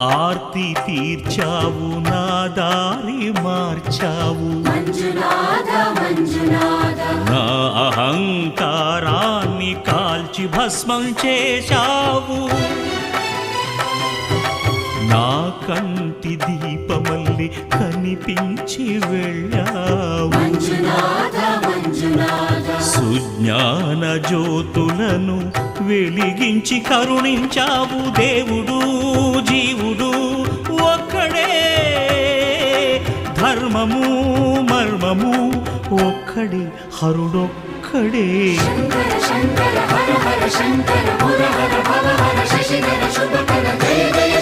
ఆర్తి తీర్చావు నా దారి మార్చావు నా అహంకారాన్ని కాల్చి భస్మం చేశావు నా కంటి దీపమల్లి కనిపించి వెళ్ళావు సుజ్ఞాన జ్యోతులను వెలిగించి కరుణించావు దేవుడు జీవుడు ఒక్కడే ధర్మము మర్మము ఒక్కడే హరుడొక్కడే శంకర శంకర హర హర శంకర ముర హర భవ హర శశిధర శుభకర జయ జయ